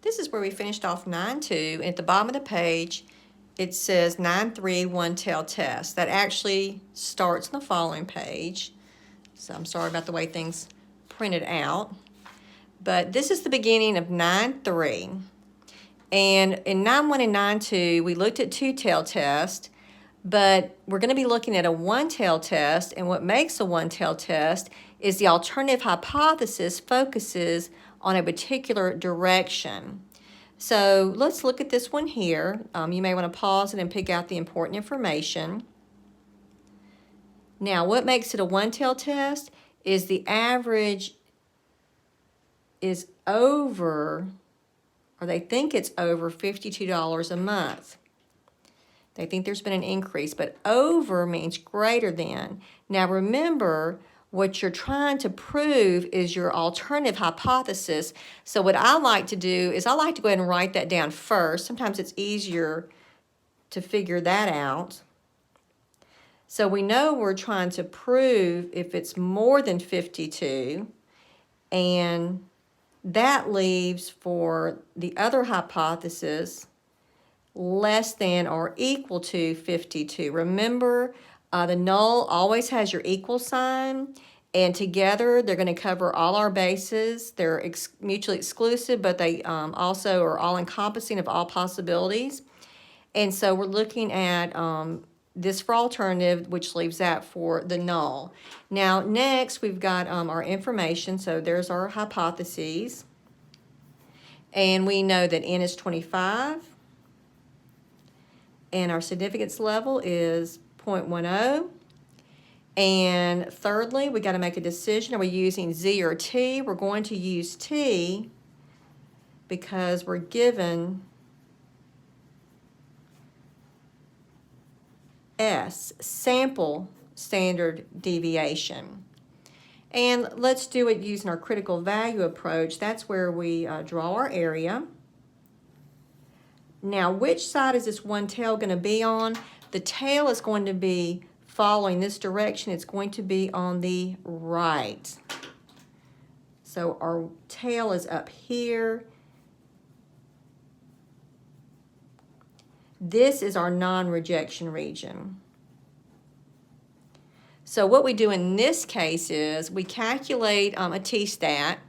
This is where we finished off 9-2. At the bottom of the page, it says 9-3 one-tail test. That actually starts on the following page. So I'm sorry about the way things printed out. But this is the beginning of 9-3. And in 9-1 and 9-2, we looked at two-tail test, but we're going to be looking at a one-tail test, and what makes a one-tail test is the alternative hypothesis focuses on a particular direction. So let's look at this one here. You may want to pause it and pick out the important information. Now, what makes it a one-tail test is the average is over, or they think it's over $52 a month. They think there's been an increase, but over means greater than. Now remember, what you're trying to prove is your alternative hypothesis. So what I like to do is I like to go ahead and write that down first. Sometimes it's easier to figure that out. So we know we're trying to prove if it's more than 52, and that leaves for the other hypothesis less than or equal to 52. Remember, the null always has your equal sign, and together they're going to cover all our bases. They're mutually exclusive, but they also are all encompassing of all possibilities. And so we're looking at this for alternative, which leaves that for the null. Now, next we've got our information. So there's our hypotheses. And we know that n is 25. And our significance level is 0.10. And thirdly, we got to make a decision. Are we using Z or T? We're going to use T because we're given S, sample standard deviation. And let's do it using our critical value approach. That's where we draw our area. Now, which side is this one tail going to be on? The tail is going to be following this direction. It's going to be on the right. So our tail is up here. This is our non-rejection region. So what we do in this case is we calculate a t-stat.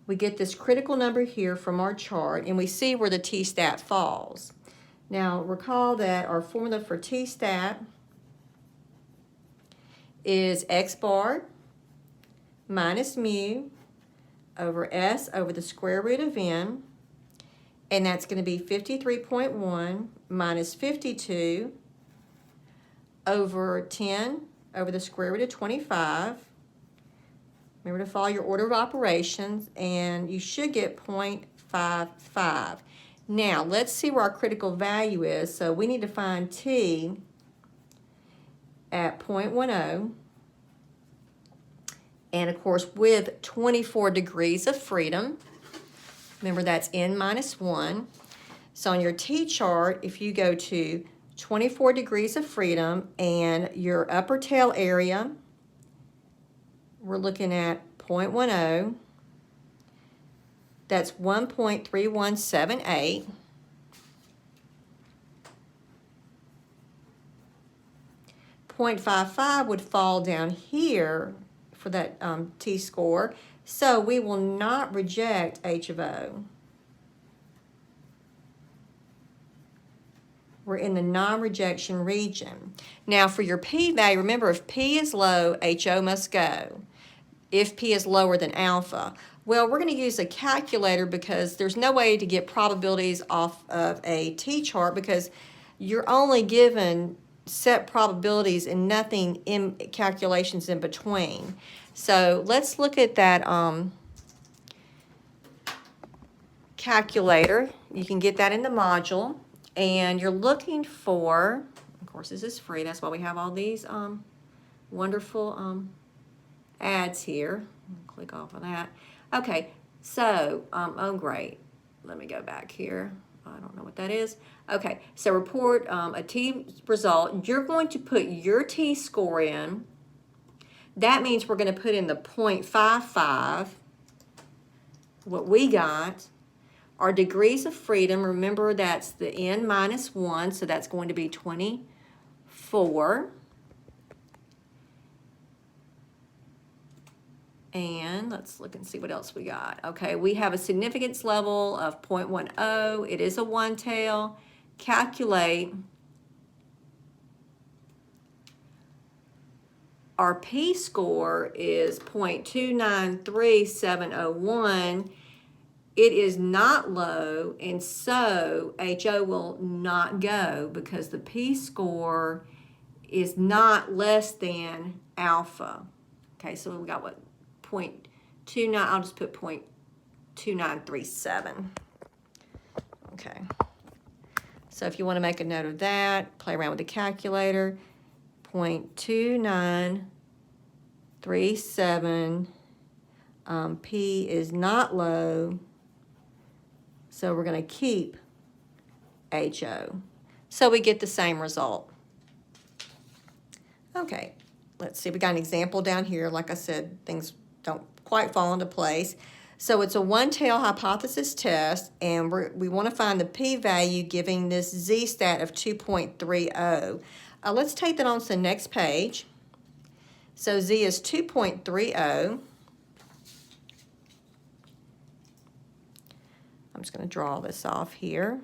We get this critical number here from our chart, and we see where the t-stat falls. Now, recall that our formula for t-stat is x bar minus mu over s over the square root of n, and that's going to be 53.1 minus 52 over 10 over the square root of 25. Remember to follow your order of operations, and you should get 0.55. Now, let's see where our critical value is. So we need to find T at 0.10. And of course, with 24 degrees of freedom. Remember, that's n minus 1. So on your T chart, if you go to 24 degrees of freedom and your upper tail area, we're looking at 0.10. That's 1.3178. .55 would fall down here for that t-score, so we will not reject H of O. We're in the non-rejection region. Now for your p-value, remember, if p is low, HO must go. If p is lower than alpha. Well, we're going to use a calculator because there's no way to get probabilities off of a t-chart because you're only given set probabilities and nothing in calculations in between. So let's look at that calculator. You can get that in the module, and you're looking for, of course this is free, that's why we have all these wonderful ads here. Click off of that. Okay, so, oh great, let me go back here. I don't know what that is. Okay, so report a t result. You're going to put your t-score in. That means we're going to put in the 0.55, what we got. Our degrees of freedom, remember that's the n minus 1, so that's going to be 24. And let's look and see what else we got. Okay, we have a significance level of 0.10. It is a one-tail. Calculate our p-score is 0.293701. It is not low, and so HO will not go because the p-score is not less than alpha. Okay, so we got what? 0.29, I'll just put 0.2937. Okay. So if you want to make a note of that, play around with the calculator. 0.2937. P is not low, so we're going to keep HO. So we get the same result. Okay, let's see. We got an example down here. Like I said, things don't quite fall into place. So it's a one-tail hypothesis test, and we want to find the p-value giving this z-stat of 2.30. Let's take that on to the next page. So z is 2.30. I'm just going to draw this off here.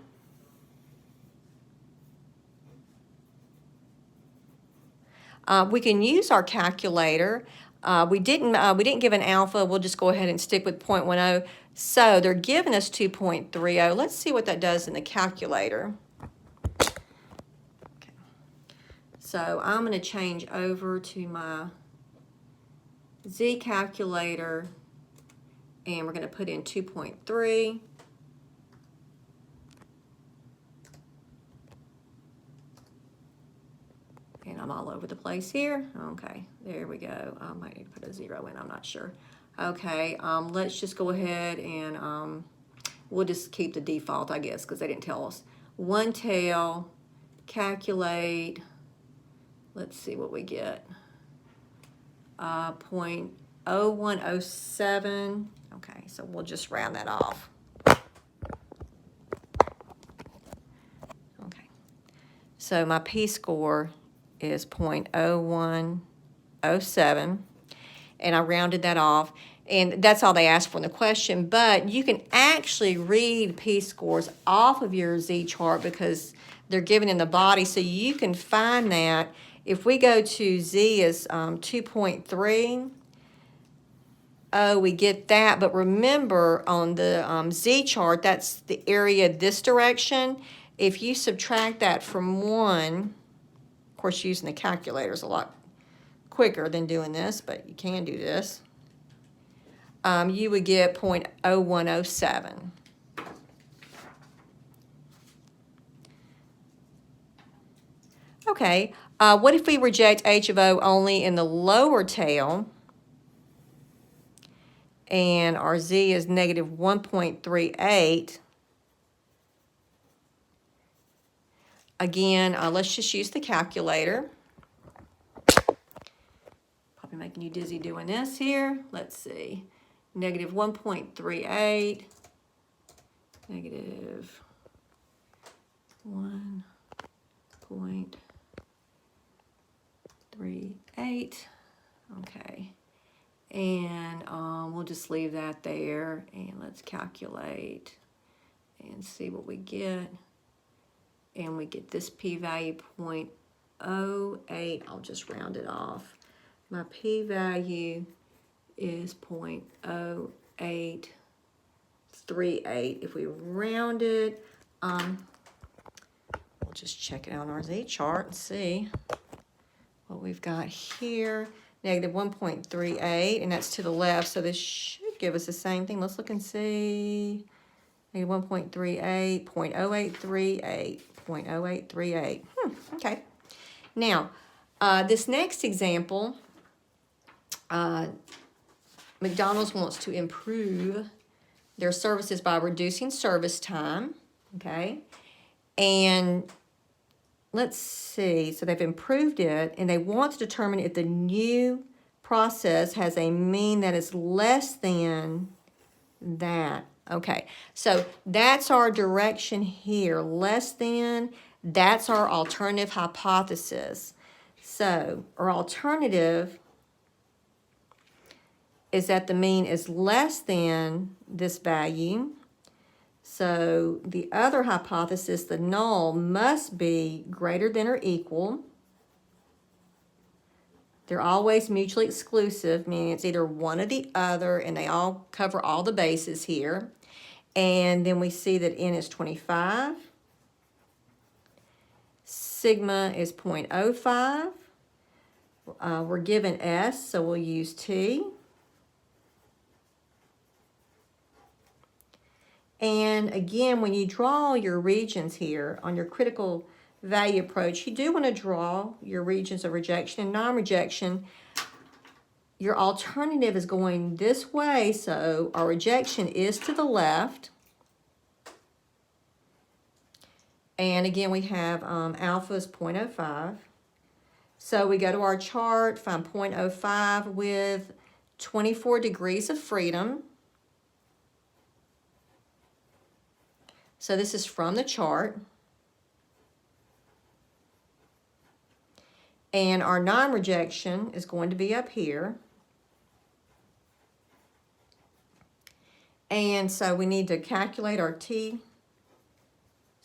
We can use our calculator. We didn't give an alpha. We'll just go ahead and stick with 0.10. So they're giving us 2.30. Let's see what that does in the calculator. Okay. So I'm going to change over to my Z calculator, and we're going to put in 2.3. And I'm all over the place here. Okay, there we go. I might need to put a 0 in, I'm not sure. Okay, let's just go ahead and we'll just keep the default, I guess, because they didn't tell us. One tail, calculate, let's see what we get. 0.0107. Okay, so we'll just round that off. Okay, so my p-score is 0.0107, and I rounded that off, and that's all they asked for in the question. But you can actually read p-scores off of your z-chart because they're given in the body, so you can find that. If we go to z is 2.3, we get that, but remember on the z-chart, that's the area this direction. If you subtract that from 1, of course, using the calculator is a lot quicker than doing this, but you can do this. You would get 0.0107. Okay, what if we reject H of O only in the lower tail, and our Z is negative 1.38? Again, let's just use the calculator. Probably making you dizzy doing this here. Let's see. Negative 1.38. Negative 1.38. Okay. And we'll just leave that there. And let's calculate and see what we get. And we get this p-value 0.08. I'll just round it off. My p-value is 0.0838. If we round it, we'll just check it out on our z-chart and see what we've got here. Negative 1.38, and that's to the left, so this should give us the same thing. Let's look and see. Negative 1.38, 0.0838. 0.0838. Okay. Now, this next example, McDonald's wants to improve their services by reducing service time. Okay. And let's see. So they've improved it, and they want to determine if the new process has a mean that is less than that Okay, so that's our direction here, less than, that's our alternative hypothesis. So our alternative is that the mean is less than this value. So the other hypothesis, the null, must be greater than or equal. They're always mutually exclusive, meaning it's either one or the other, and they all cover all the bases here. And then we see that n is 25. Sigma is 0.05. We're given S, so we'll use T. And again, when you draw your regions here on your critical value approach, you do want to draw your regions of rejection and non-rejection. Your alternative is going this way, so our rejection is to the left. And again, we have alpha is 0.05. So we go to our chart, find 0.05 with 24 degrees of freedom. So this is from the chart. And our non-rejection is going to be up here. And so we need to calculate our T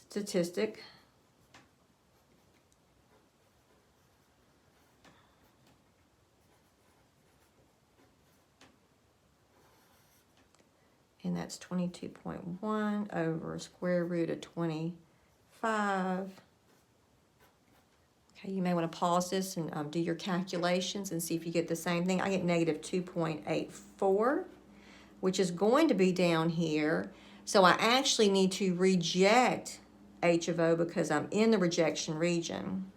statistic. And that's 22.1 over square root of 25. Okay, you may want to pause this and do your calculations and see if you get the same thing. I get negative 2.84, which is going to be down here. So I actually need to reject H of O because I'm in the rejection region.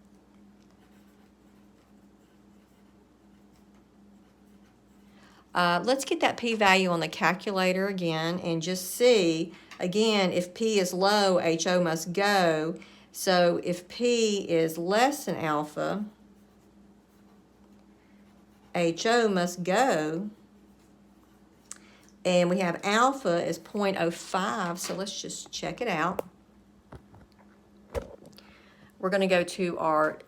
Let's get that p-value on the calculator again and just see, again, if p is low, HO must go. So if p is less than alpha, HO must go. And we have alpha is 0.05, so let's just check it out. We're going to go to our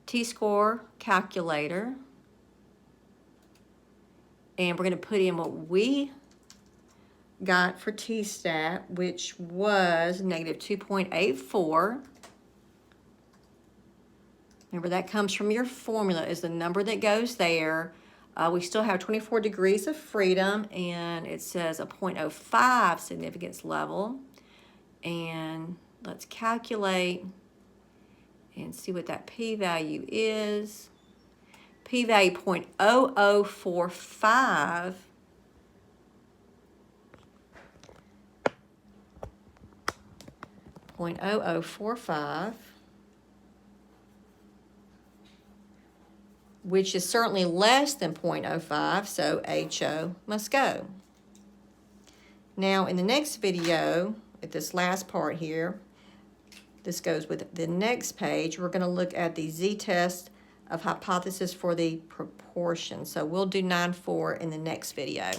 t-score calculator. And we're going to put in what we got for t-stat, which was negative 2.84. Remember, that comes from your formula, is the number that goes there. We still have 24 degrees of freedom, and it says a 0.05 significance level. And let's calculate and see what that p-value is. P-value 0.0045. .0045, which is certainly less than 0.05, so HO must go. Now in the next video, at this last part here, this goes with the next page, we're going to look at the z-test of hypothesis for the proportion. So we'll do 9.4 in the next video.